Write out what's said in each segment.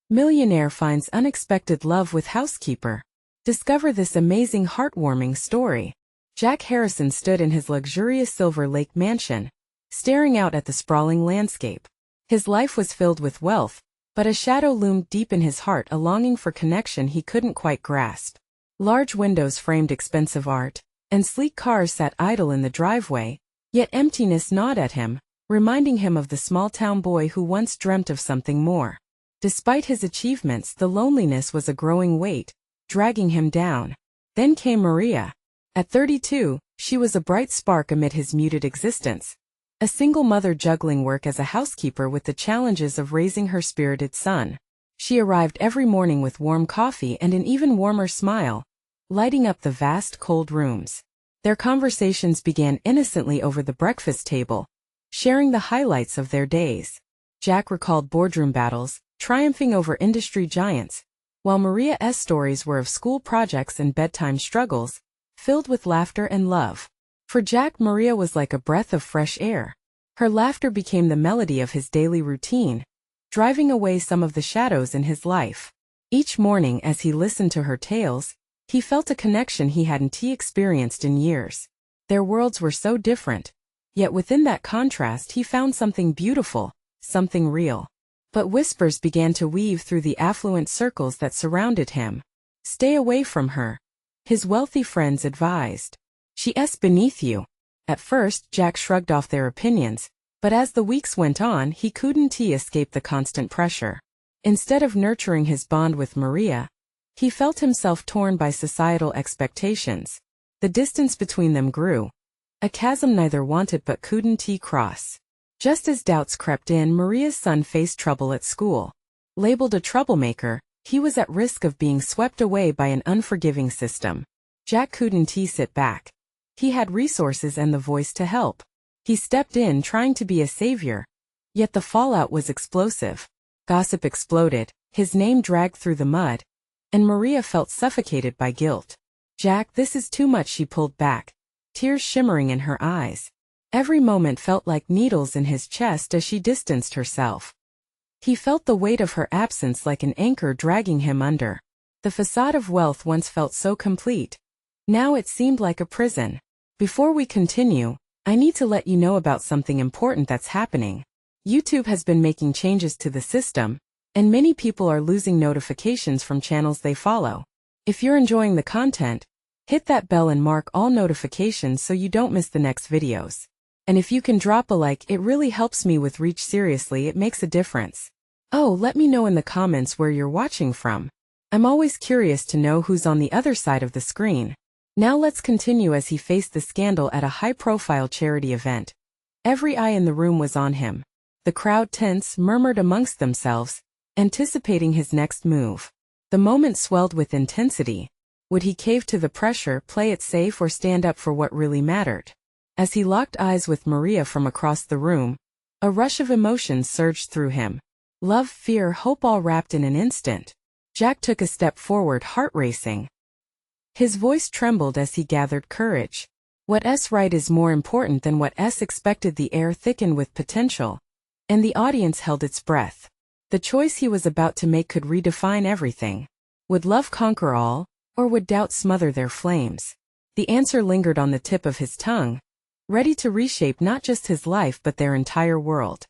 Millionaire finds unexpected love with Housekeeper. Discover this amazing heartwarming story. Jack Harrison stood in his luxurious Silver Lake mansion, staring out at the sprawling landscape. His life was filled with wealth, but a shadow loomed deep in his heart, a longing for connection he couldn't quite grasp. Large windows framed expensive art, and sleek cars sat idle in the driveway, yet emptiness gnawed at him, reminding him of the small-town boy who once dreamt of something more. Despite his achievements, the loneliness was a growing weight, dragging him down. Then came Maria. At 32, she was a bright spark amid his muted existence. A single mother juggling work as a housekeeper with the challenges of raising her spirited son. She arrived every morning with warm coffee and an even warmer smile, lighting up the vast, cold rooms. Their conversations began innocently over the breakfast table, sharing the highlights of their days. Jack recalled boardroom battles, triumphing over industry giants, while Maria's stories were of school projects and bedtime struggles, filled with laughter and love. For Jack, Maria was like a breath of fresh air. Her laughter became the melody of his daily routine, driving away some of the shadows in his life. Each morning as he listened to her tales, he felt a connection he hadn't experienced in years. Their worlds were so different, yet within that contrast he found something beautiful, something real. But whispers began to weave through the affluent circles that surrounded him. Stay away from her, his wealthy friends advised. She's beneath you. At first, Jack shrugged off their opinions, but as the weeks went on, he couldn't escape the constant pressure. Instead of nurturing his bond with Maria, he felt himself torn by societal expectations. The distance between them grew, a chasm neither wanted but couldn't cross. Just as doubts crept in, Maria's son faced trouble at school. Labeled a troublemaker, he was at risk of being swept away by an unforgiving system. Jack couldn't sit back. He had resources and the voice to help. He stepped in trying to be a savior. Yet the fallout was explosive. Gossip exploded, his name dragged through the mud, and Maria felt suffocated by guilt. "Jack, this is too much," she pulled back, tears shimmering in her eyes. Every moment felt like needles in his chest as she distanced herself. He felt the weight of her absence like an anchor dragging him under. The facade of wealth once felt so complete. Now it seemed like a prison. Before we continue, I need to let you know about something important that's happening. YouTube has been making changes to the system, and many people are losing notifications from channels they follow. If you're enjoying the content, hit that bell and mark all notifications so you don't miss the next videos. And if you can drop a like, it really helps me with reach. Seriously, it makes a difference. Oh, let me know in the comments where you're watching from. I'm always curious to know who's on the other side of the screen. Now let's continue. As he faced the scandal at a high-profile charity event, every eye in the room was on him. The crowd, tense, murmured amongst themselves, anticipating his next move. The moment swelled with intensity. Would he cave to the pressure, play it safe, or stand up for what really mattered? As he locked eyes with Maria from across the room, a rush of emotions surged through him. Love, fear, hope, all wrapped in an instant. Jack took a step forward, heart racing. His voice trembled as he gathered courage. What's right is more important than what's expected. The air thickened with potential, and the audience held its breath. The choice he was about to make could redefine everything. Would love conquer all, or would doubt smother their flames? The answer lingered on the tip of his tongue, ready to reshape not just his life but their entire world.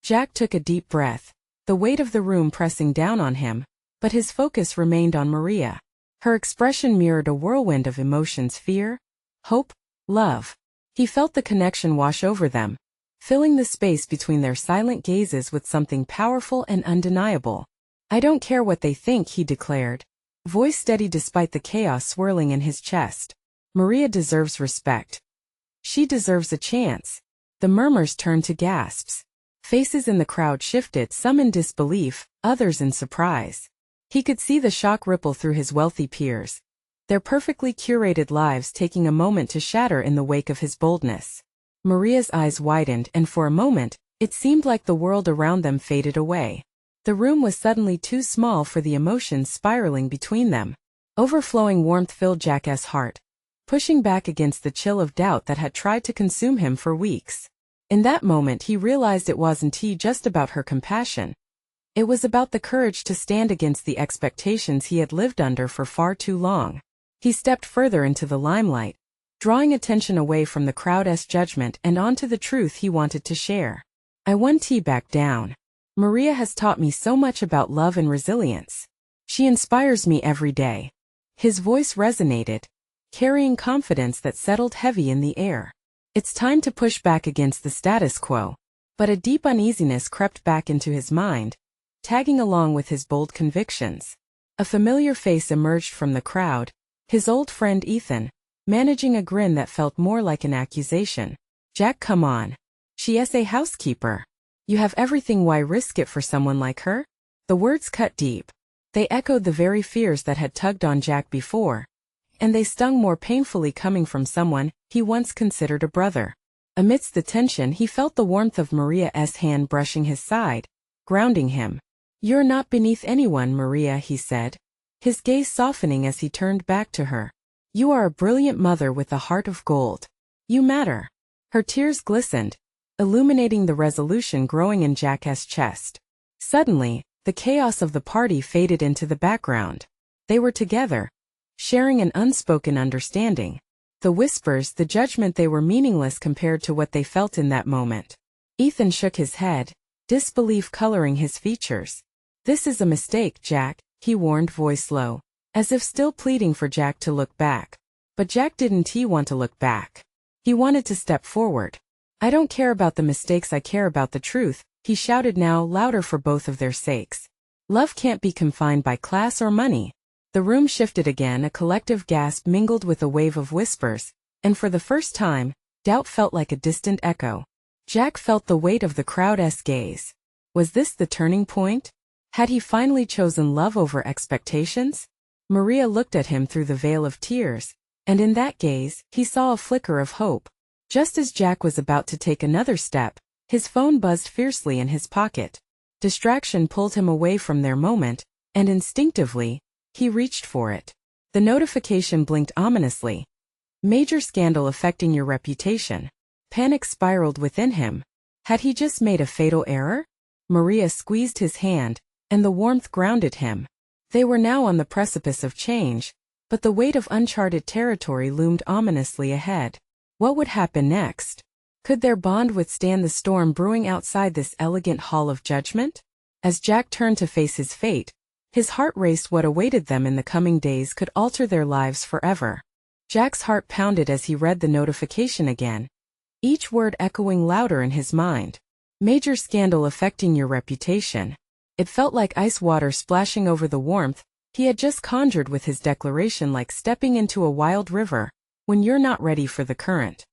Jack took a deep breath, the weight of the room pressing down on him, but his focus remained on Maria. Her expression mirrored a whirlwind of emotions: fear, hope, love. He felt the connection wash over them, filling the space between their silent gazes with something powerful and undeniable. "I don't care what they think," he declared, voice steady despite the chaos swirling in his chest. "Maria deserves respect. She deserves a chance." The murmurs turned to gasps. Faces in the crowd shifted, some in disbelief, others in surprise. He could see the shock ripple through his wealthy peers, their perfectly curated lives taking a moment to shatter in the wake of his boldness. Maria's eyes widened, and for a moment, it seemed like the world around them faded away. The room was suddenly too small for the emotions spiraling between them. Overflowing warmth filled Jack's heart, pushing back against the chill of doubt that had tried to consume him for weeks. In that moment he realized it wasn't just about her compassion. It was about the courage to stand against the expectations he had lived under for far too long. He stepped further into the limelight, drawing attention away from the crowd's judgment and onto the truth he wanted to share. I won tea back down. Maria has taught me so much about love and resilience. She inspires me every day. His voice resonated, carrying confidence that settled heavy in the air. It's time to push back against the status quo. But a deep uneasiness crept back into his mind, tagging along with his bold convictions. A familiar face emerged from the crowd, his old friend Ethan, managing a grin that felt more like an accusation. Jack, come on. She's a housekeeper. You have everything, why risk it for someone like her? The words cut deep. They echoed the very fears that had tugged on Jack before, and they stung more painfully coming from someone he once considered a brother. Amidst the tension, he felt the warmth of Maria's hand brushing his side, grounding him. You're not beneath anyone, Maria, he said, his gaze softening as he turned back to her. You are a brilliant mother with a heart of gold. You matter. Her tears glistened, illuminating the resolution growing in Jack's chest. Suddenly, the chaos of the party faded into the background. They were together, sharing an unspoken understanding. The whispers, the judgment, they were meaningless compared to what they felt in that moment. Ethan shook his head, disbelief coloring his features. This is a mistake, Jack, he warned, voice low, as if still pleading for Jack to look back. But Jack didn't want to look back. He wanted to step forward. I don't care about the mistakes, I care about the truth, he shouted, now louder for both of their sakes. Love can't be confined by class or money. The room shifted again, a collective gasp mingled with a wave of whispers, and for the first time, doubt felt like a distant echo. Jack felt the weight of the crowd's gaze. Was this the turning point? Had he finally chosen love over expectations? Maria looked at him through the veil of tears, and in that gaze, he saw a flicker of hope. Just as Jack was about to take another step, his phone buzzed fiercely in his pocket. Distraction pulled him away from their moment, and instinctively, he reached for it. The notification blinked ominously. Major scandal affecting your reputation. Panic spiraled within him. Had he just made a fatal error? Maria squeezed his hand, and the warmth grounded him. They were now on the precipice of change, but the weight of uncharted territory loomed ominously ahead. What would happen next? Could their bond withstand the storm brewing outside this elegant hall of judgment? As Jack turned to face his fate, his heart raced. What awaited them in the coming days could alter their lives forever. Jack's heart pounded as he read the notification again, each word echoing louder in his mind. Major scandal affecting your reputation. It felt like ice water splashing over the warmth he had just conjured with his declaration, like stepping into a wild river when you're not ready for the current.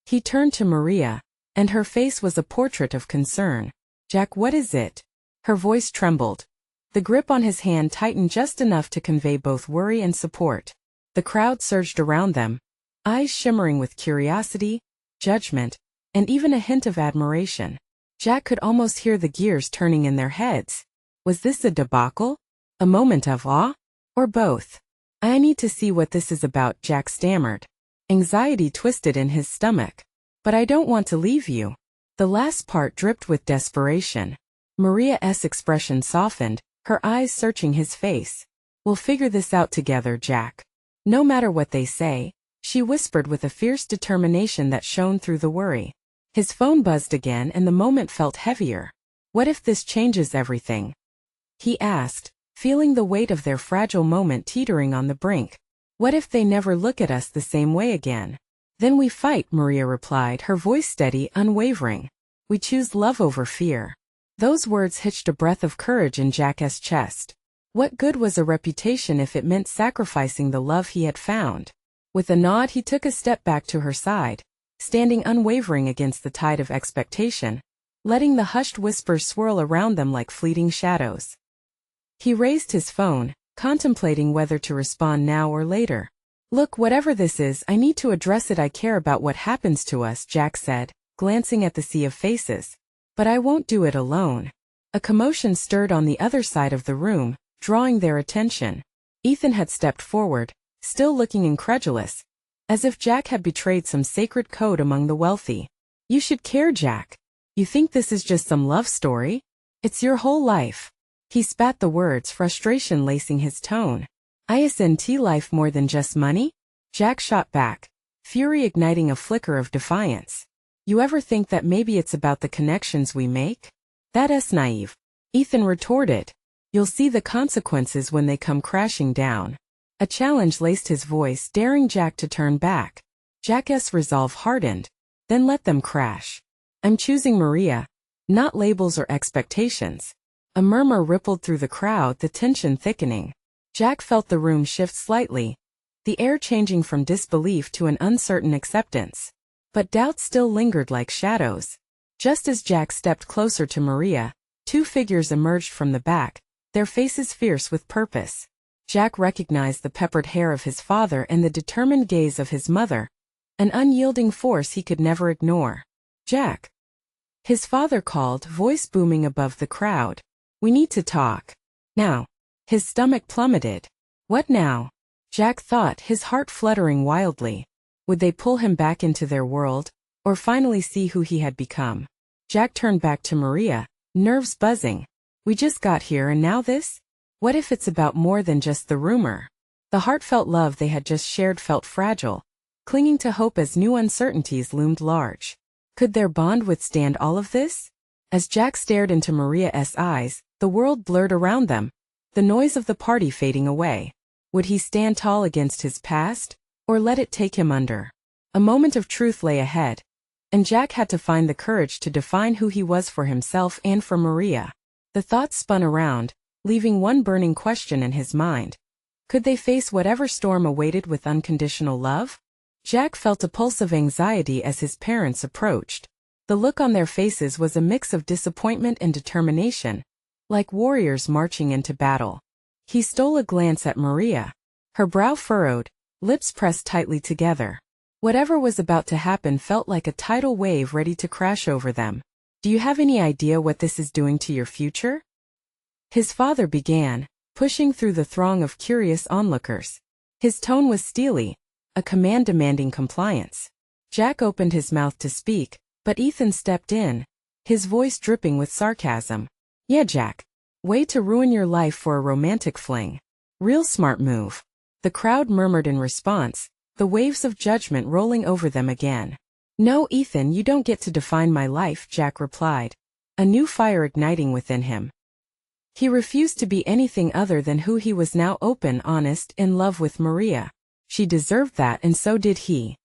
He turned to Maria, and her face was a portrait of concern. Jack, what is it? Her voice trembled. The grip on his hand tightened just enough to convey both worry and support. The crowd surged around them, eyes shimmering with curiosity, judgment, and even a hint of admiration. Jack could almost hear the gears turning in their heads. Was this a debacle? A moment of awe? Or both? I need to see what this is about, Jack stammered. Anxiety twisted in his stomach. But I don't want to leave you. The last part dripped with desperation. Maria's expression softened, her eyes searching his face. We'll figure this out together, Jack. No matter what they say, she whispered with a fierce determination that shone through the worry. His phone buzzed again and the moment felt heavier. What if this changes everything? He asked, feeling the weight of their fragile moment teetering on the brink. What if they never look at us the same way again? Then we fight, Maria replied, her voice steady, unwavering. We choose love over fear. Those words hitched a breath of courage in Jack's chest. What good was a reputation if it meant sacrificing the love he had found? With a nod, he took a step back to her side, standing unwavering against the tide of expectation, letting the hushed whispers swirl around them like fleeting shadows. He raised his phone, contemplating whether to respond now or later. Look, whatever this is, I need to address it. I care about what happens to us, Jack said, glancing at the sea of faces. But I won't do it alone. A commotion stirred on the other side of the room, drawing their attention. Ethan had stepped forward, still looking incredulous, as if Jack had betrayed some sacred code among the wealthy. You should care, Jack. You think this is just some love story? It's your whole life. He spat the words, frustration lacing his tone. Isn't life more than just money? Jack shot back, fury igniting a flicker of defiance. You ever think that maybe it's about the connections we make? That's naive. Ethan retorted. You'll see the consequences when they come crashing down. A challenge laced his voice, daring Jack to turn back. Jack's resolve hardened. Then let them crash. I'm choosing Maria. Not labels or expectations. A murmur rippled through the crowd, the tension thickening. Jack felt the room shift slightly, the air changing from disbelief to an uncertain acceptance. But doubt still lingered like shadows. Just as Jack stepped closer to Maria, two figures emerged from the back, their faces fierce with purpose. Jack recognized the peppered hair of his father and the determined gaze of his mother, an unyielding force he could never ignore. Jack. His father called, voice booming above the crowd. We need to talk. Now. His stomach plummeted. What now? Jack thought, his heart fluttering wildly. Would they pull him back into their world, or finally see who he had become? Jack turned back to Maria, nerves buzzing. We just got here and now this? What if it's about more than just the rumor? The heartfelt love they had just shared felt fragile, clinging to hope as new uncertainties loomed large. Could their bond withstand all of this? As Jack stared into Maria's eyes, the world blurred around them, the noise of the party fading away. Would he stand tall against his past, or let it take him under? A moment of truth lay ahead, and Jack had to find the courage to define who he was for himself and for Maria. The thoughts spun around, leaving one burning question in his mind. Could they face whatever storm awaited with unconditional love? Jack felt a pulse of anxiety as his parents approached. The look on their faces was a mix of disappointment and determination, like warriors marching into battle. He stole a glance at Maria. Her brow furrowed, lips pressed tightly together. Whatever was about to happen felt like a tidal wave ready to crash over them. Do you have any idea what this is doing to your future? His father began, pushing through the throng of curious onlookers. His tone was steely, a command demanding compliance. Jack opened his mouth to speak, but Ethan stepped in, his voice dripping with sarcasm. Yeah, Jack. Way to ruin your life for a romantic fling. Real smart move. The crowd murmured in response, the waves of judgment rolling over them again. No, Ethan, you don't get to define my life, Jack replied, a new fire igniting within him. He refused to be anything other than who he was now, open, honest, in love with Maria. She deserved that, and so did he.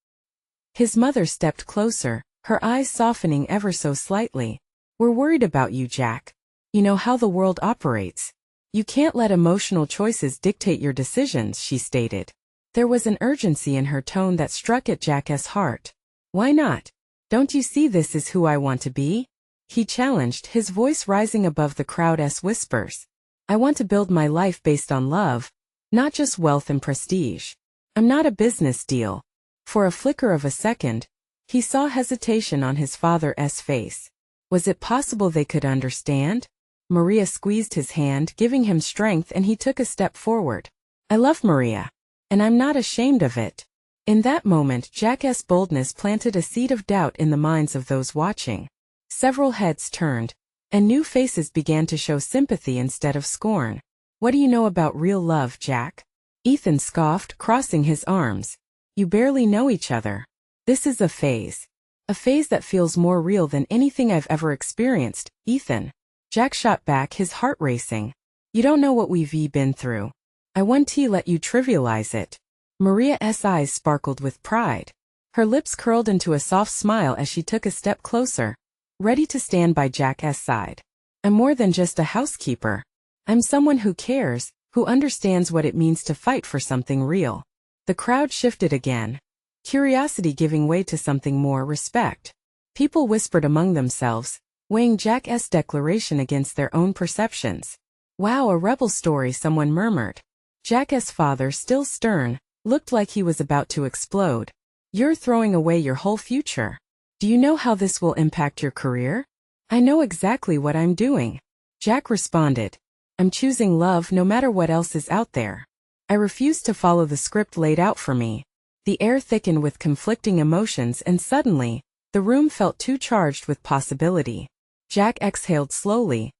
His mother stepped closer, her eyes softening ever so slightly. We're worried about you, Jack. You know how the world operates. You can't let emotional choices dictate your decisions, she stated. There was an urgency in her tone that struck at Jack's heart. Why not? Don't you see this is who I want to be? He challenged, his voice rising above the crowd's whispers. I want to build my life based on love, not just wealth and prestige. I'm not a business deal. For a flicker of a second, he saw hesitation on his father's face. Was it possible they could understand? Maria squeezed his hand, giving him strength, and he took a step forward. I love Maria, and I'm not ashamed of it. In that moment, Jack's boldness planted a seed of doubt in the minds of those watching. Several heads turned, and new faces began to show sympathy instead of scorn. What do you know about real love, Jack? Ethan scoffed, crossing his arms. You barely know each other. This is a phase. A phase that feels more real than anything I've ever experienced, Ethan. Jack shot back, his heart racing. You don't know what we've been through. I won't let you trivialize it. Maria's eyes sparkled with pride. Her lips curled into a soft smile as she took a step closer, ready to stand by Jack's side. I'm more than just a housekeeper. I'm someone who cares, who understands what it means to fight for something real. The crowd shifted again, curiosity giving way to something more, respect. People whispered among themselves, weighing Jack's declaration against their own perceptions. Wow, a rebel story, someone murmured. Jack's father, still stern, looked like he was about to explode. You're throwing away your whole future. Do you know how this will impact your career? I know exactly what I'm doing. Jack responded. I'm choosing love no matter what else is out there. I refuse to follow the script laid out for me. The air thickened with conflicting emotions, and suddenly, the room felt too charged with possibility. Jack exhaled slowly,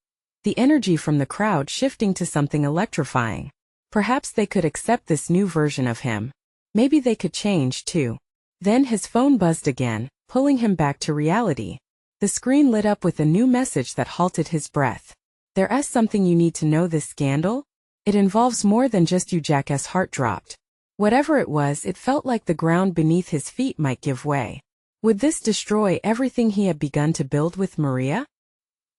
the energy from the crowd shifting to something electrifying. Perhaps they could accept this new version of him. Maybe they could change too. Then his phone buzzed again, pulling him back to reality. The screen lit up with a new message that halted his breath. "There's something you need to know. This scandal? It involves more than just you." Jack's heart dropped. Whatever it was, it felt like the ground beneath his feet might give way. Would this destroy everything he had begun to build with Maria?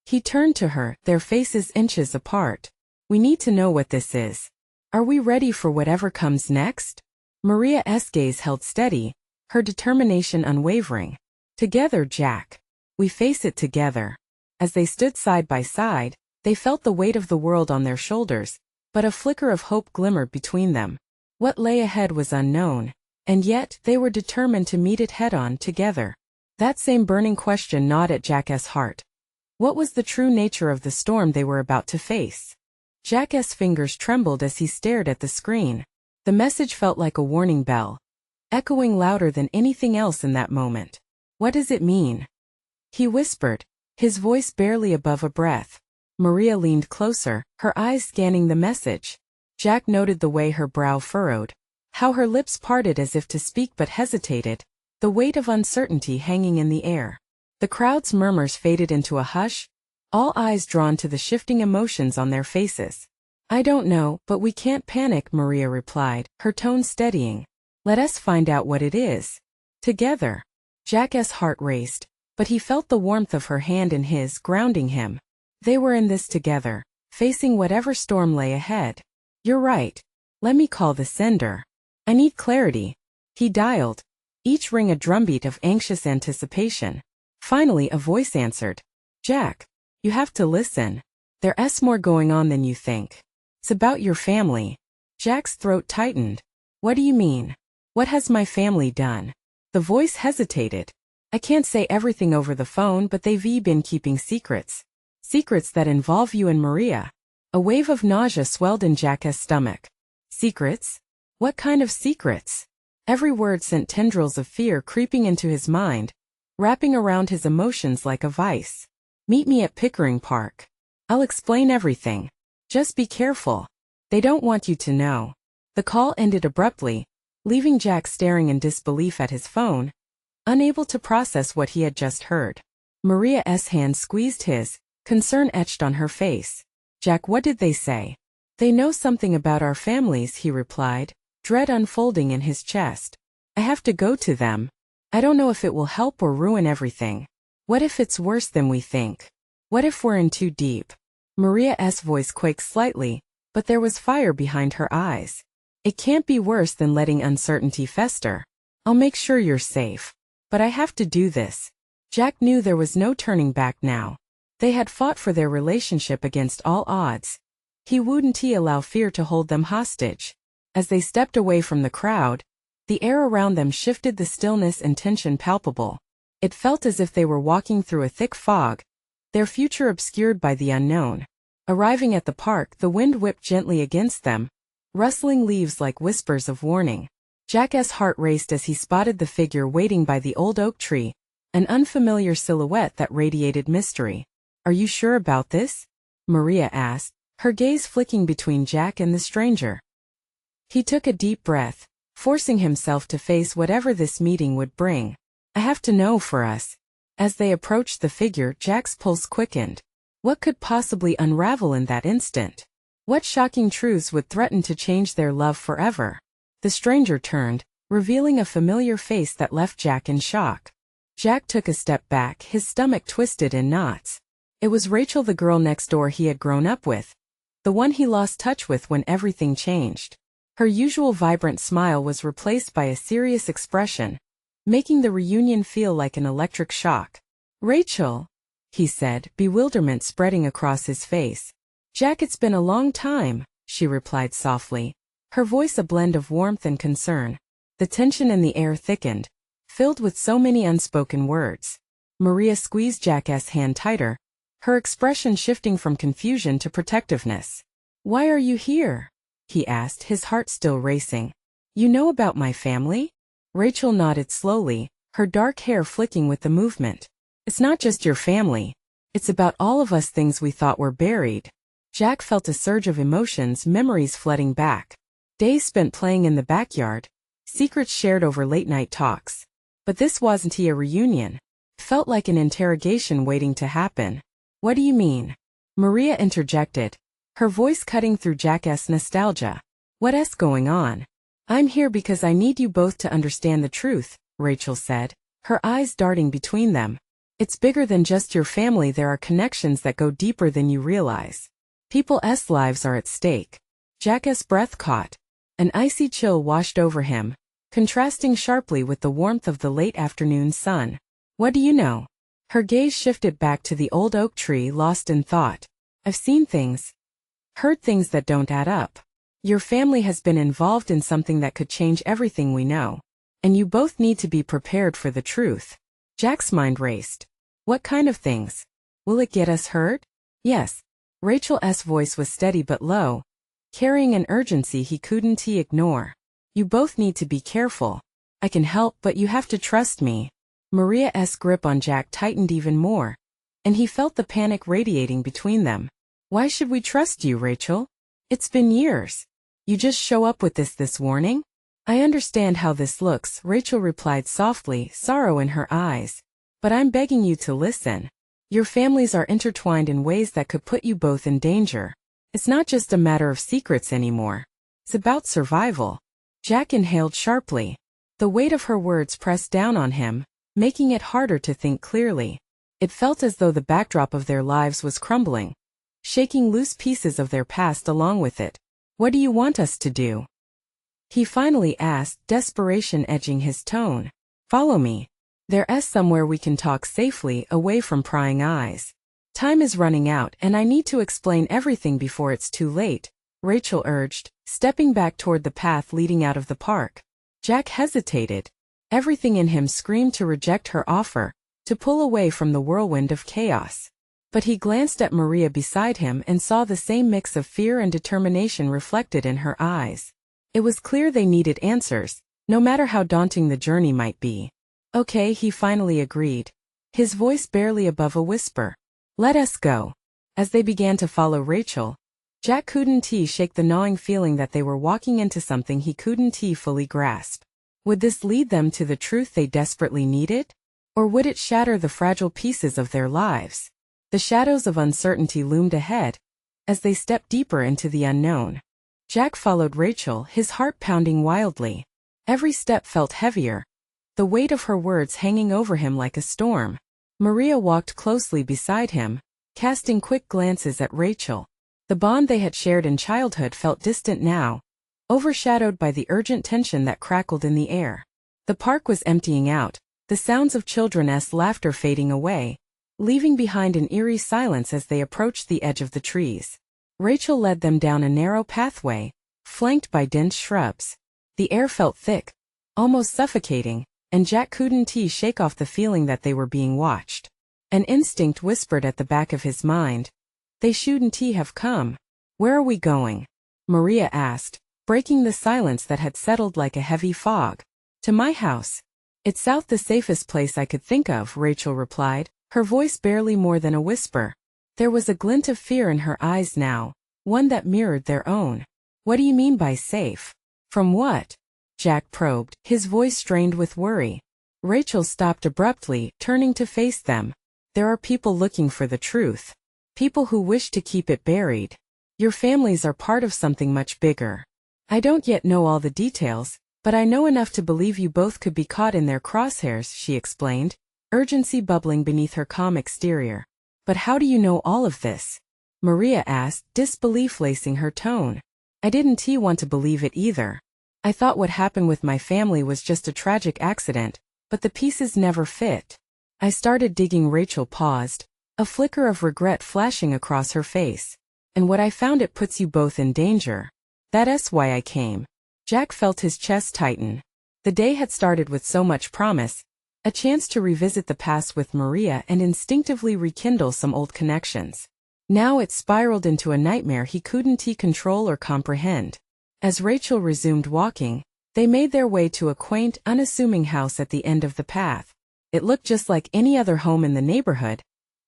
He turned to her, their faces inches apart. "We need to know what this is. Are we ready for whatever comes next?" Maria's gaze held steady, her determination unwavering. "Together, Jack. We face it together." As they stood side by side, they felt the weight of the world on their shoulders, but a flicker of hope glimmered between them. What lay ahead was unknown, and yet they were determined to meet it head-on together. That same burning question gnawed at Jack's heart. What was the true nature of the storm they were about to face? Jack's fingers trembled as he stared at the screen. The message felt like a warning bell, echoing louder than anything else in that moment. "What does it mean?" he whispered, his voice barely above a breath. Maria leaned closer, her eyes scanning the message. Jack noted the way her brow furrowed, how her lips parted as if to speak but hesitated, the weight of uncertainty hanging in the air. The crowd's murmurs faded into a hush, all eyes drawn to the shifting emotions on their faces. "I don't know, but we can't panic," Maria replied, her tone steadying. "Let us find out what it is. Together." Jack's heart raced, but he felt the warmth of her hand in his, grounding him. They were in this together, facing whatever storm lay ahead. "You're right. Let me call the sender. I need clarity." He dialed, each ring a drumbeat of anxious anticipation. Finally a voice answered. "Jack, you have to listen. There's more going on than you think. It's about your family." Jack's throat tightened. "What do you mean? What has my family done?" The voice hesitated. "I can't say everything over the phone, but they've been keeping secrets. Secrets that involve you and Maria." A wave of nausea swelled in Jack's stomach. Secrets? What kind of secrets? Every word sent tendrils of fear creeping into his mind, wrapping around his emotions like a vice. "Meet me at Pickering Park. I'll explain everything. Just be careful. They don't want you to know." The call ended abruptly, leaving Jack staring in disbelief at his phone, unable to process what he had just heard. Maria's hand squeezed his, concern etched on her face. "Jack, what did they say?" "They know something about our families," he replied, dread unfolding in his chest. "I have to go to them. I don't know if it will help or ruin everything. What if it's worse than we think? What if we're in too deep?" Maria's voice quaked slightly, but there was fire behind her eyes. "It can't be worse than letting uncertainty fester. I'll make sure you're safe. But I have to do this." Jack knew there was no turning back now. They had fought for their relationship against all odds. He wouldn't allow fear to hold them hostage. As they stepped away from the crowd, the air around them shifted, the stillness and tension palpable. It felt as if they were walking through a thick fog, their future obscured by the unknown. Arriving at the park, the wind whipped gently against them, rustling leaves like whispers of warning. Jack's heart raced as he spotted the figure waiting by the old oak tree, an unfamiliar silhouette that radiated mystery. "Are you sure about this?" Maria asked, her gaze flicking between Jack and the stranger. He took a deep breath, forcing himself to face whatever this meeting would bring. "I have to know for us." As they approached the figure, Jack's pulse quickened. What could possibly unravel in that instant? What shocking truths would threaten to change their love forever? The stranger turned, revealing a familiar face that left Jack in shock. Jack took a step back, his stomach twisted in knots. It was Rachel, the girl next door he had grown up with, the one he lost touch with when everything changed. Her usual vibrant smile was replaced by a serious expression, making the reunion feel like an electric shock. "Rachel," he said, bewilderment spreading across his face. "Jack, it's been a long time," she replied softly, her voice a blend of warmth and concern. The tension in the air thickened, filled with so many unspoken words. Maria squeezed Jack's hand tighter, her expression shifting from confusion to protectiveness. "Why are you here?" he asked, his heart still racing. "You know about my family?" Rachel nodded slowly, her dark hair flicking with the movement. "It's not just your family. It's about all of us, things we thought were buried. Jack felt a surge of emotions, memories flooding back. Days spent playing in the backyard, secrets shared over late-night talks. But this wasn't a reunion. Felt like an interrogation waiting to happen. What do you mean? Maria interjected, her voice cutting through Jack's nostalgia. What's going on? I'm here because I need you both to understand the truth, Rachel said, her eyes darting between them. It's bigger than just your family. There are connections that go deeper than you realize. People's lives are at stake. Jack's breath caught. An icy chill washed over him, contrasting sharply with the warmth of the late afternoon sun. What do you know? Her gaze shifted back to the old oak tree, lost in thought. I've seen things. Heard things that don't add up. Your family has been involved in something that could change everything we know. And you both need to be prepared for the truth. Jack's mind raced. What kind of things? Will it get us hurt? Yes. Rachel's voice was steady but low, carrying an urgency he couldn't ignore. You both need to be careful. I can help, but you have to trust me. Maria's grip on Jack tightened even more, and he felt the panic radiating between them. Why should we trust you, Rachel? It's been years. You just show up with this warning? I understand how this looks, Rachel replied softly, sorrow in her eyes. But I'm begging you to listen. Your families are intertwined in ways that could put you both in danger. It's not just a matter of secrets anymore. It's about survival. Jack inhaled sharply. The weight of her words pressed down on him, making it harder to think clearly. It felt as though the backdrop of their lives was crumbling, shaking loose pieces of their past along with it. What do you want us to do? He finally asked, desperation edging his tone. Follow me. There's somewhere we can talk safely, away from prying eyes. Time is running out and I need to explain everything before it's too late, Rachel urged, stepping back toward the path leading out of the park. Jack hesitated. Everything in him screamed to reject her offer, to pull away from the whirlwind of chaos. But he glanced at Maria beside him and saw the same mix of fear and determination reflected in her eyes. It was clear they needed answers, no matter how daunting the journey might be. Okay, he finally agreed, his voice barely above a whisper. Let us go. As they began to follow Rachel, Jack couldn't shake the gnawing feeling that they were walking into something he couldn't fully grasp. Would this lead them to the truth they desperately needed? Or would it shatter the fragile pieces of their lives? The shadows of uncertainty loomed ahead, as they stepped deeper into the unknown. Jack followed Rachel, his heart pounding wildly. Every step felt heavier, the weight of her words hanging over him like a storm. Maria walked closely beside him, casting quick glances at Rachel. The bond they had shared in childhood felt distant now, overshadowed by the urgent tension that crackled in the air. The park was emptying out, the sounds of children's laughter fading away, leaving behind an eerie silence as they approached the edge of the trees. Rachel led them down a narrow pathway, flanked by dense shrubs. The air felt thick, almost suffocating, and Jack couldn't shake off the feeling that they were being watched. An instinct whispered at the back of his mind. They shouldn't have come. Where are we going? Maria asked, breaking the silence that had settled like a heavy fog. To my house. It's south, the safest place I could think of, Rachel replied, her voice barely more than a whisper. There was a glint of fear in her eyes now, one that mirrored their own. What do you mean by safe? From what? Jack probed, his voice strained with worry. Rachel stopped abruptly, turning to face them. There are people looking for the truth. People who wish to keep it buried. Your families are part of something much bigger. I don't yet know all the details, but I know enough to believe you both could be caught in their crosshairs, she explained, urgency bubbling beneath her calm exterior. But how do you know all of this? Maria asked, disbelief lacing her tone. I didn't want to believe it either. I thought what happened with my family was just a tragic accident, but the pieces never fit. I started digging. Rachel paused, a flicker of regret flashing across her face. And what I found, it puts you both in danger. That's why I came. Jack felt his chest tighten. The day had started with so much promise, a chance to revisit the past with Maria and instinctively rekindle some old connections. Now it spiraled into a nightmare he couldn't control or comprehend. As Rachel resumed walking, they made their way to a quaint, unassuming house at the end of the path. It looked just like any other home in the neighborhood,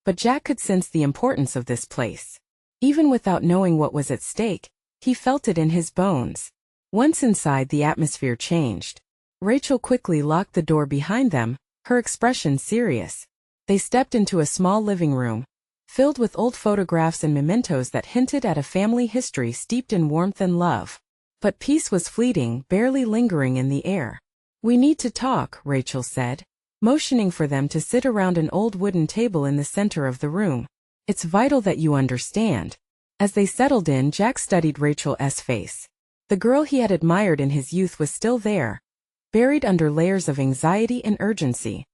But Jack could sense the importance of this place. Even without knowing what was at stake, he felt it in his bones. Once inside, the atmosphere changed. Rachel quickly locked the door behind them, her expression serious. They stepped into a small living room, filled with old photographs and mementos that hinted at a family history steeped in warmth and love. But peace was fleeting, barely lingering in the air. "We need to talk," Rachel said, motioning for them to sit around an old wooden table in the center of the room. "It's vital that you understand." As they settled in, Jack studied Rachel's face. The girl he had admired in his youth was still there, buried under layers of anxiety and urgency.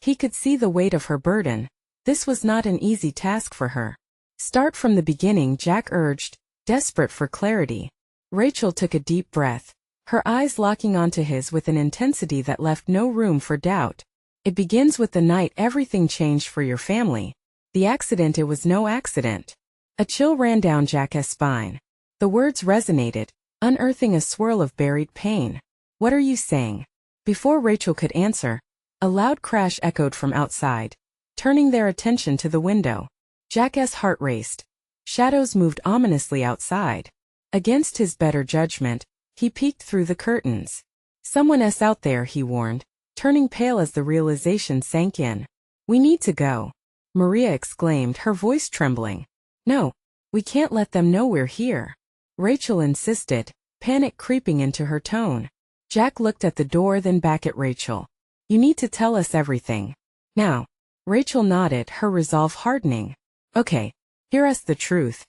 He could see the weight of her burden. This was not an easy task for her. "Start from the beginning," Jack urged, desperate for clarity. Rachel took a deep breath, her eyes locking onto his with an intensity that left no room for doubt. "It begins with the night everything changed for your family. The accident, it was no accident." A chill ran down Jack's spine. The words resonated, unearthing a swirl of buried pain. "What are you saying?" Before Rachel could answer, a loud crash echoed from outside, turning their attention to the window. Jack's heart raced. Shadows moved ominously outside. Against his better judgment, he peeked through the curtains. "Someone's out there," he warned, turning pale as the realization sank in. "We need to go," Maria exclaimed, her voice trembling. "No, we can't let them know we're here," Rachel insisted, panic creeping into her tone. Jack looked at the door, then back at Rachel. "You need to tell us everything. Now." Rachel nodded, her resolve hardening. "Okay, hear us the truth."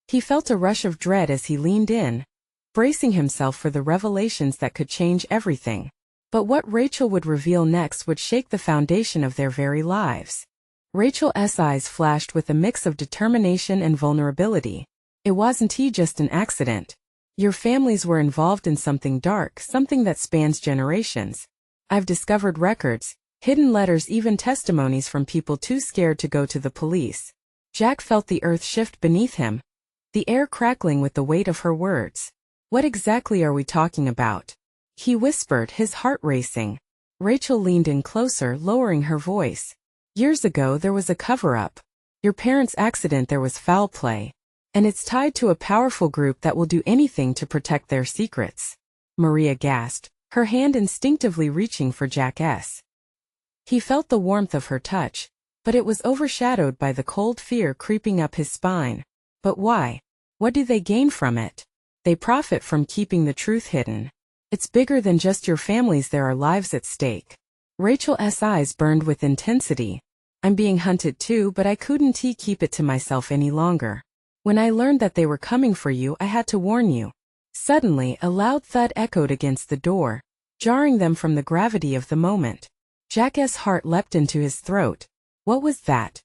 He felt a rush of dread as he leaned in, bracing himself for the revelations that could change everything. But what Rachel would reveal next would shake the foundation of their very lives. Rachel's eyes flashed with a mix of determination and vulnerability. "It wasn't just an accident. Your families were involved in something dark, something that spans generations. I've discovered records, hidden letters, even testimonies from people too scared to go to the police." Jack felt the earth shift beneath him, the air crackling with the weight of her words. "What exactly are we talking about?" he whispered, his heart racing. Rachel leaned in closer, lowering her voice. "Years ago there was a cover-up. Your parents' accident, there was foul play. And it's tied to a powerful group that will do anything to protect their secrets." Maria gasped, her hand instinctively reaching for Jack's. He felt the warmth of her touch, but it was overshadowed by the cold fear creeping up his spine. "But why? What do they gain from it?" "They profit from keeping the truth hidden. It's bigger than just your families, there are lives at stake." Rachel's eyes burned with intensity. "I'm being hunted too, but I couldn't keep it to myself any longer. When I learned that they were coming for you, I had to warn you." Suddenly, a loud thud echoed against the door, jarring them from the gravity of the moment. Jack's heart leapt into his throat. What was that?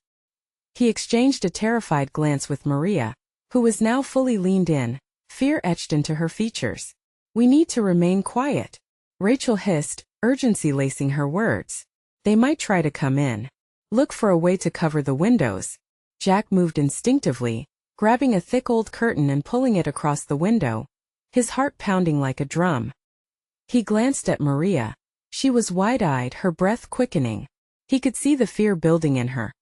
He exchanged a terrified glance with Maria, who was now fully leaned in, fear etched into her features. "We need to remain quiet," Rachel hissed, urgency lacing her words. "They might try to come in. Look for a way to cover the windows." Jack moved instinctively, grabbing a thick old curtain and pulling it across the window, his heart pounding like a drum. He glanced at Maria. She was wide-eyed, her breath quickening. He could see the fear building in her.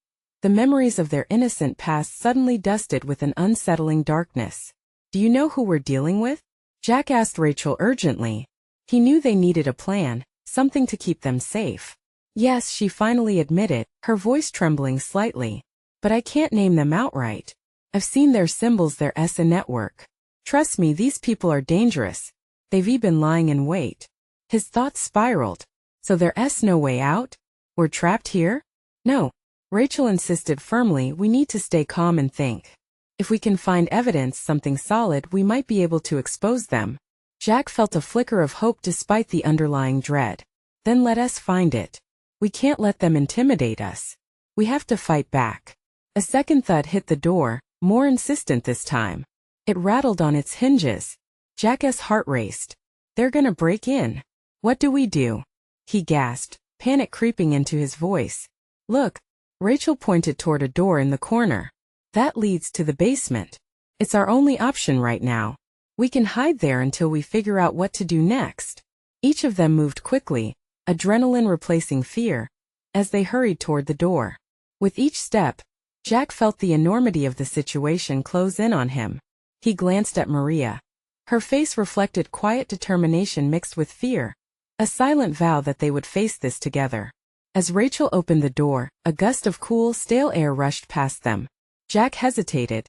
The memories of their innocent past suddenly dusted with an unsettling darkness. "Do you know who we're dealing with?" Jack asked Rachel urgently. He knew they needed a plan, something to keep them safe. "Yes," she finally admitted, her voice trembling slightly. "But I can't name them outright. I've seen their symbols, their S network. Trust me, these people are dangerous. They've been lying in wait." His thoughts spiraled. "So there's no way out? We're trapped here?" "No," Rachel insisted firmly, "we need to stay calm and think. If we can find evidence, something solid, we might be able to expose them." Jack felt a flicker of hope despite the underlying dread. "Then let us find it. We can't let them intimidate us. We have to fight back." A second thud hit the door, more insistent this time. It rattled on its hinges. Jack's heart raced. "They're gonna break in. What do we do?" he gasped, panic creeping into his voice. "Look," Rachel pointed toward a door in the corner. "That leads to the basement. It's our only option right now. We can hide there until we figure out what to do next." Each of them moved quickly, adrenaline replacing fear, as they hurried toward the door. With each step, Jack felt the enormity of the situation close in on him. He glanced at Maria. Her face reflected quiet determination mixed with fear, a silent vow that they would face this together. As Rachel opened the door, a gust of cool, stale air rushed past them. Jack hesitated,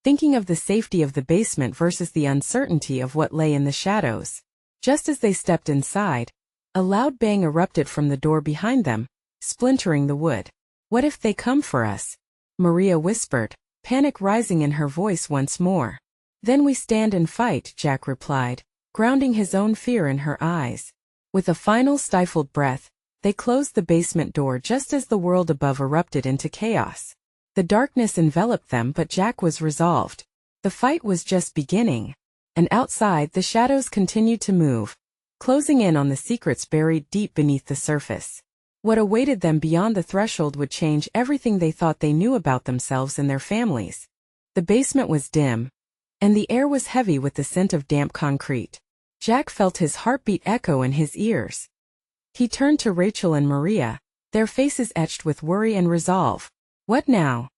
thinking of the safety of the basement versus the uncertainty of what lay in the shadows. Just as they stepped inside, a loud bang erupted from the door behind them, splintering the wood. "What if they come for us?" Maria whispered, panic rising in her voice once more. "Then we stand and fight," Jack replied, grounding his own fear in her eyes. With a final stifled breath, they closed the basement door just as the world above erupted into chaos. The darkness enveloped them, but Jack was resolved. The fight was just beginning. And outside, the shadows continued to move, closing in on the secrets buried deep beneath the surface. What awaited them beyond the threshold would change everything they thought they knew about themselves and their families. The basement was dim, and the air was heavy with the scent of damp concrete. Jack felt his heartbeat echo in his ears. He turned to Rachel and Maria, their faces etched with worry and resolve. "What now?"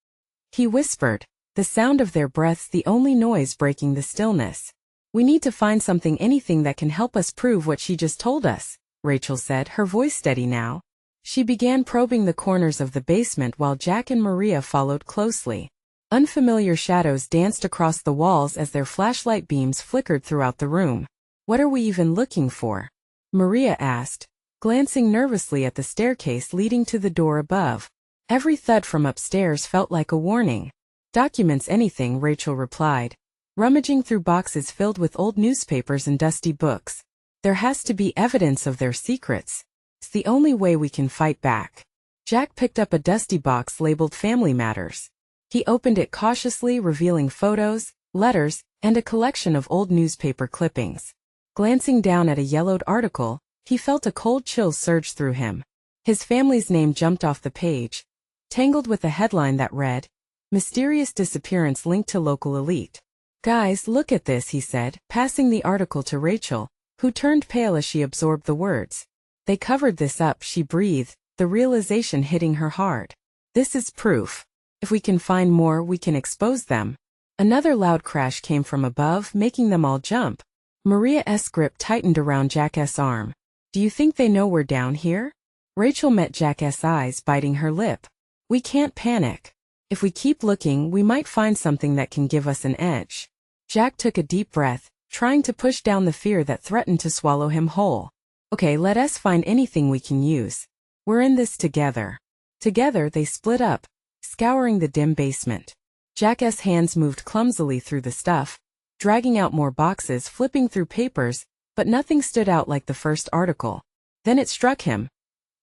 he whispered, the sound of their breaths the only noise breaking the stillness. "We need to find anything that can help us prove what she just told us," Rachel said, her voice steady now. She began probing the corners of the basement while Jack and Maria followed closely. Unfamiliar shadows danced across the walls as their flashlight beams flickered throughout the room. "What are we even looking for?" Maria asked, glancing nervously at the staircase leading to the door above. Every thud from upstairs felt like a warning. "Documents, anything," Rachel replied, rummaging through boxes filled with old newspapers and dusty books. "There has to be evidence of their secrets. It's the only way we can fight back." Jack picked up a dusty box labeled Family Matters. He opened it cautiously, revealing photos, letters, and a collection of old newspaper clippings. Glancing down at a yellowed article, he felt a cold chill surge through him. His family's name jumped off the page, tangled with a headline that read, "Mysterious Disappearance Linked to Local Elite." "Guys, look at this," he said, passing the article to Rachel, who turned pale as she absorbed the words. "They covered this up," she breathed, the realization hitting her hard. "This is proof. If we can find more, we can expose them." Another loud crash came from above, making them all jump. Maria's grip tightened around Jack's arm. "Do you think they know we're down here?" Rachel met Jack's eyes, biting her lip. "We can't panic. If we keep looking, we might find something that can give us an edge." Jack took a deep breath, trying to push down the fear that threatened to swallow him whole. "Okay, let us find anything we can use. We're in this together." Together they split up, scouring the dim basement. Jack's hands moved clumsily through the stuff, dragging out more boxes, flipping through papers, but nothing stood out like the first article. Then it struck him.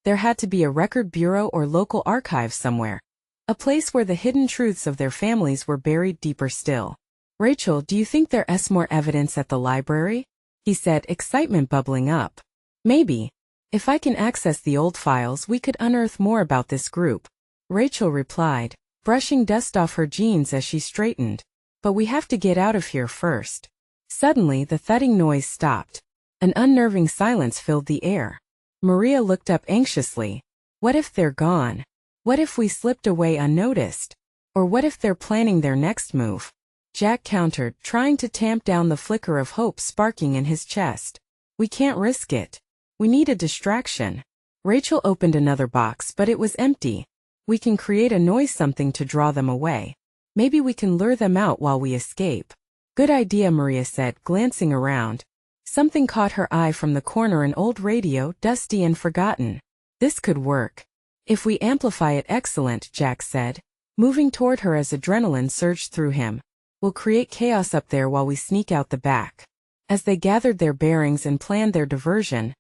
There had to be a record bureau or local archive somewhere, a place where the hidden truths of their families were buried deeper still. "Rachel, do you think there's more evidence at the library?" he said, excitement bubbling up. "Maybe. If I can access the old files, we could unearth more about this group," Rachel replied, brushing dust off her jeans as she straightened. "But we have to get out of here first." Suddenly, the thudding noise stopped. An unnerving silence filled the air. Maria looked up anxiously. "What if they're gone? What if we slipped away unnoticed? Or what if they're planning their next move?" Jack countered, trying to tamp down the flicker of hope sparking in his chest. "We can't risk it. We need a distraction." Rachel opened another box, but it was empty. "We can create a noise, something to draw them away. Maybe we can lure them out while we escape." "Good idea," Maria said, glancing around. Something caught her eye from the corner, an old radio, dusty and forgotten. "This could work. If we amplify it." "Excellent," Jack said, moving toward her as adrenaline surged through him. "We'll create chaos up there while we sneak out the back." As they gathered their bearings and planned their diversion,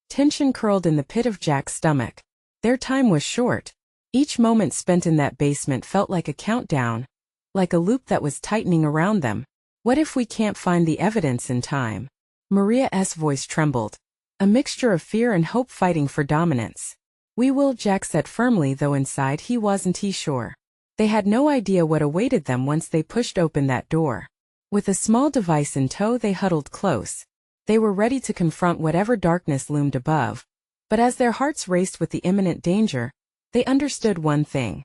tension curled in the pit of Jack's stomach. Their time was short. Each moment spent in that basement felt like a countdown, like a loop that was tightening around them. "What if we can't find the evidence in time?" Maria's voice trembled, a mixture of fear and hope fighting for dominance. "We will," Jack said firmly, though inside he wasn't sure. They had no idea what awaited them once they pushed open that door. With a small device in tow, they huddled close. They were ready to confront whatever darkness loomed above. But as their hearts raced with the imminent danger, they understood one thing.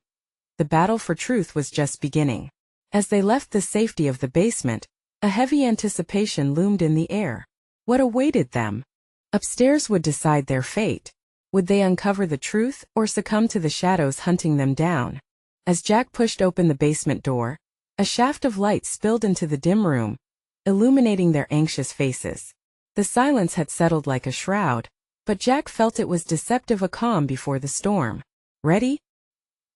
The battle for truth was just beginning. As they left the safety of the basement, a heavy anticipation loomed in the air. What awaited them? Upstairs would decide their fate. Would they uncover the truth or succumb to the shadows hunting them down? As Jack pushed open the basement door, a shaft of light spilled into the dim room, illuminating their anxious faces. The silence had settled like a shroud, but Jack felt it was deceptive, a calm before the storm. Ready?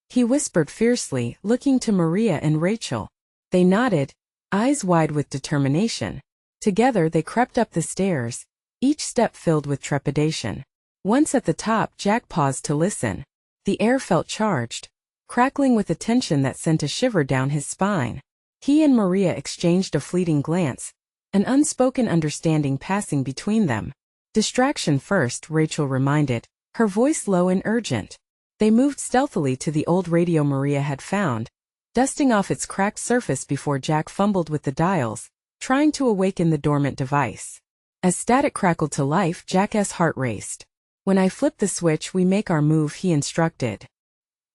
He whispered fiercely, looking to Maria and Rachel. They nodded, eyes wide with determination. Together they crept up the stairs, each step filled with trepidation. Once at the top, Jack paused to listen. The air felt charged, crackling with a tension that sent a shiver down his spine. He and Maria exchanged a fleeting glance, an unspoken understanding passing between them. Distraction first, Rachel reminded, her voice low and urgent. They moved stealthily to the old radio Maria had found, dusting off its cracked surface before Jack fumbled with the dials, trying to awaken the dormant device. As static crackled to life, Jack's heart raced. "When I flip the switch, we make our move," he instructed.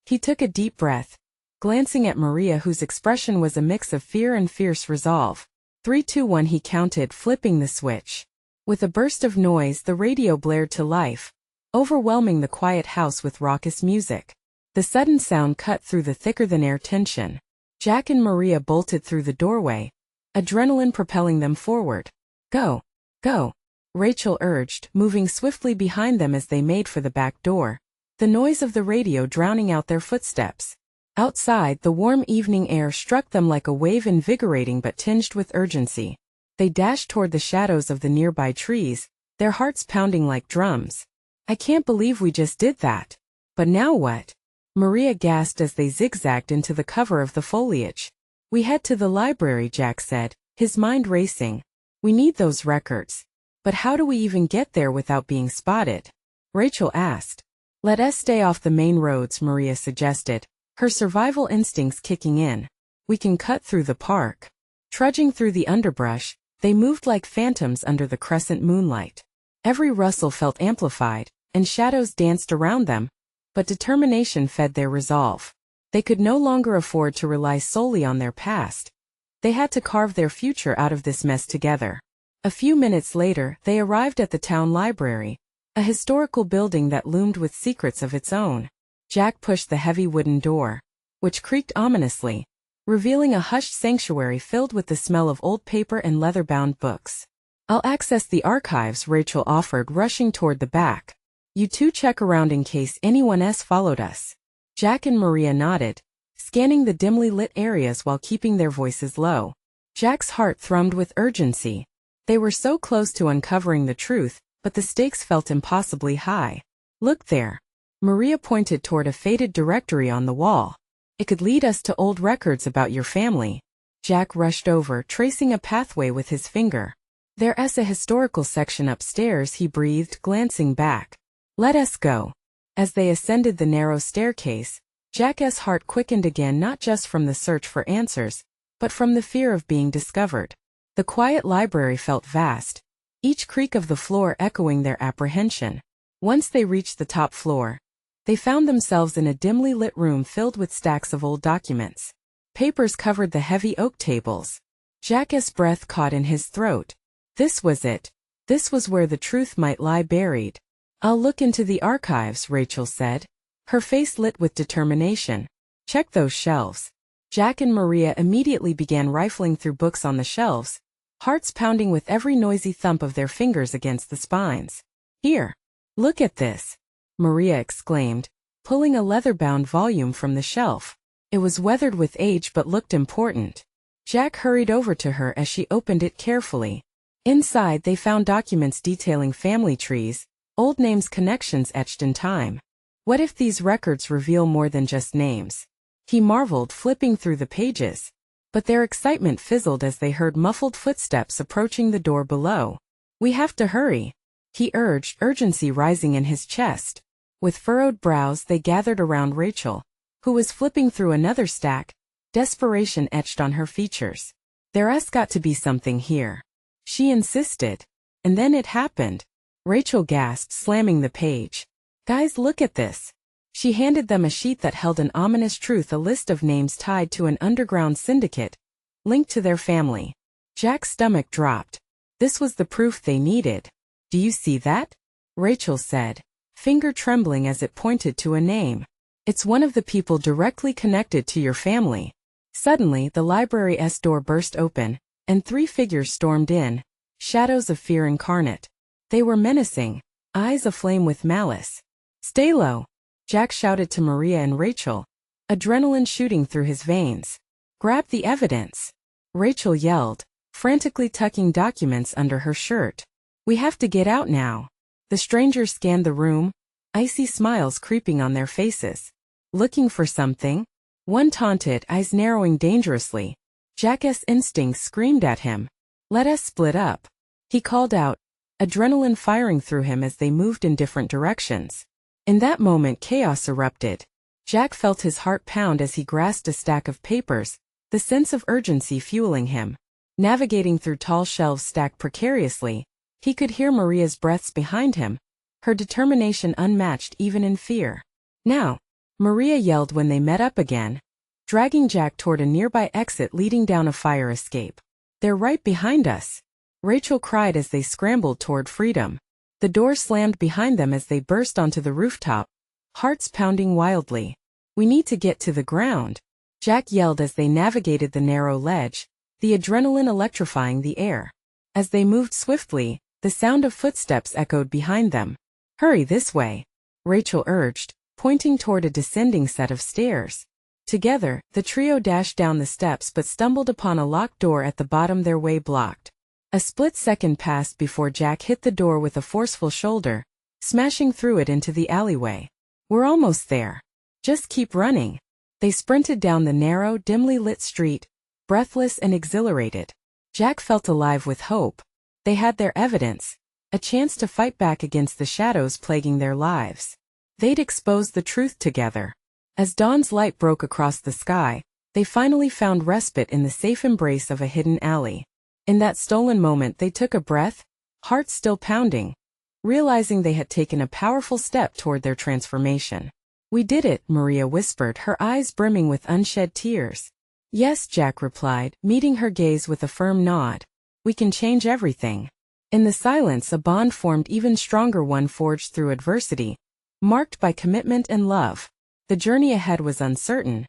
He took a deep breath, glancing at Maria, whose expression was a mix of fear and fierce resolve. 3, 2, 1, he counted, flipping the switch. With a burst of noise, the radio blared to life, overwhelming the quiet house with raucous music. The sudden sound cut through the thicker-than-air tension. Jack and Maria bolted through the doorway, adrenaline propelling them forward. "Go, go," Rachel urged, moving swiftly behind them as they made for the back door, the noise of the radio drowning out their footsteps. Outside, the warm evening air struck them like a wave, invigorating but tinged with urgency. They dashed toward the shadows of the nearby trees, their hearts pounding like drums. "I can't believe we just did that. But now what?" Maria gasped as they zigzagged into the cover of the foliage. "We head to the library," Jack said, his mind racing. "We need those records. But how do we even get there without being spotted?" Rachel asked. "Let us stay off the main roads," Maria suggested, her survival instincts kicking in. "We can cut through the park." Trudging through the underbrush, they moved like phantoms under the crescent moonlight. Every rustle felt amplified, and shadows danced around them, but determination fed their resolve. They could no longer afford to rely solely on their past. They had to carve their future out of this mess together. A few minutes later, they arrived at the town library, a historical building that loomed with secrets of its own. Jack pushed the heavy wooden door, which creaked ominously, revealing a hushed sanctuary filled with the smell of old paper and leather-bound books. "I'll access the archives," Rachel offered, rushing toward the back. "You two check around in case anyone else followed us." Jack and Maria nodded, scanning the dimly lit areas while keeping their voices low. Jack's heart thrummed with urgency. They were so close to uncovering the truth, but the stakes felt impossibly high. "Look there." Maria pointed toward a faded directory on the wall. "It could lead us to old records about your family." Jack rushed over, tracing a pathway with his finger. "There's a historical section upstairs," he breathed, glancing back. "Let us go." As they ascended the narrow staircase, Jack's heart quickened again, not just from the search for answers, but from the fear of being discovered. The quiet library felt vast, each creak of the floor echoing their apprehension. Once they reached the top floor, they found themselves in a dimly lit room filled with stacks of old documents. Papers covered the heavy oak tables. Jack's breath caught in his throat. This was it. This was where the truth might lie buried. "I'll look into the archives," Rachel said, her face lit with determination. "Check those shelves." Jack and Maria immediately began rifling through books on the shelves, hearts pounding with every noisy thump of their fingers against the spines. "Here, look at this," Maria exclaimed, pulling a leather-bound volume from the shelf. It was weathered with age but looked important. Jack hurried over to her as she opened it carefully. Inside, they found documents detailing family trees, old names, connections etched in time. What if these records reveal more than just names? He marveled, flipping through the pages. But their excitement fizzled as they heard muffled footsteps approaching the door below. "We have to hurry," he urged, urgency rising in his chest. With furrowed brows, they gathered around Rachel, who was flipping through another stack, desperation etched on her features. "There's got to be something here," she insisted. And then it happened. Rachel gasped, slamming the page. "Guys, look at this." She handed them a sheet that held an ominous truth, a list of names tied to an underground syndicate, linked to their family. Jack's stomach dropped. This was the proof they needed. Do you see that? Rachel said, finger trembling as it pointed to a name. It's one of the people directly connected to your family. Suddenly, the library's door burst open, and 3 figures stormed in, shadows of fear incarnate. They were menacing, eyes aflame with malice. Stay low, Jack shouted to Maria and Rachel, adrenaline shooting through his veins. Grab the evidence, Rachel yelled, frantically tucking documents under her shirt. We have to get out now. The strangers scanned the room, icy smiles creeping on their faces. Looking for something? One taunted, eyes narrowing dangerously. Jack's instincts screamed at him. Let us split up, he called out, adrenaline firing through him as they moved in different directions. In that moment, chaos erupted. Jack felt his heart pound as he grasped a stack of papers, the sense of urgency fueling him. Navigating through tall shelves stacked precariously, he could hear Maria's breaths behind him, her determination unmatched even in fear. Now, Maria yelled when they met up again, dragging Jack toward a nearby exit leading down a fire escape. They're right behind us, Rachel cried as they scrambled toward freedom. The door slammed behind them as they burst onto the rooftop, hearts pounding wildly. We need to get to the ground, Jack yelled as they navigated the narrow ledge, the adrenaline electrifying the air. As they moved swiftly, the sound of footsteps echoed behind them. Hurry this way, Rachel urged, pointing toward a descending set of stairs. Together, the trio dashed down the steps but stumbled upon a locked door at the bottom, their way blocked. A split second passed before Jack hit the door with a forceful shoulder, smashing through it into the alleyway. We're almost there. Just keep running. They sprinted down the narrow, dimly lit street, breathless and exhilarated. Jack felt alive with hope. They had their evidence, a chance to fight back against the shadows plaguing their lives. They'd expose the truth together. As dawn's light broke across the sky, they finally found respite in the safe embrace of a hidden alley. In that stolen moment they took a breath, hearts still pounding, realizing they had taken a powerful step toward their transformation. We did it, Maria whispered, her eyes brimming with unshed tears. Yes, Jack replied, meeting her gaze with a firm nod. We can change everything. In the silence a bond formed, even stronger, one forged through adversity, marked by commitment and love. The journey ahead was uncertain,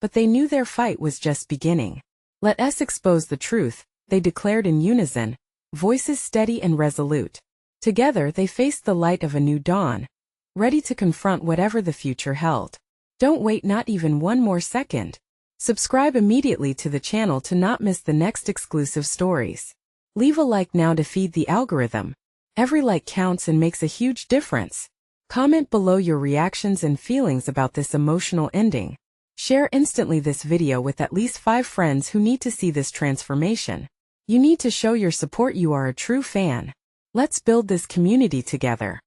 but they knew their fight was just beginning. Let us expose the truth, they declared in unison, voices steady and resolute. Together they faced the light of a new dawn, ready to confront whatever the future held. Don't wait not even one more second. Subscribe immediately to the channel to not miss the next exclusive stories. Leave a like now to feed the algorithm. Every like counts and makes a huge difference. Comment below your reactions and feelings about this emotional ending. Share instantly this video with at least 5 friends who need to see this transformation. You need to show your support. You are a true fan. Let's build this community together.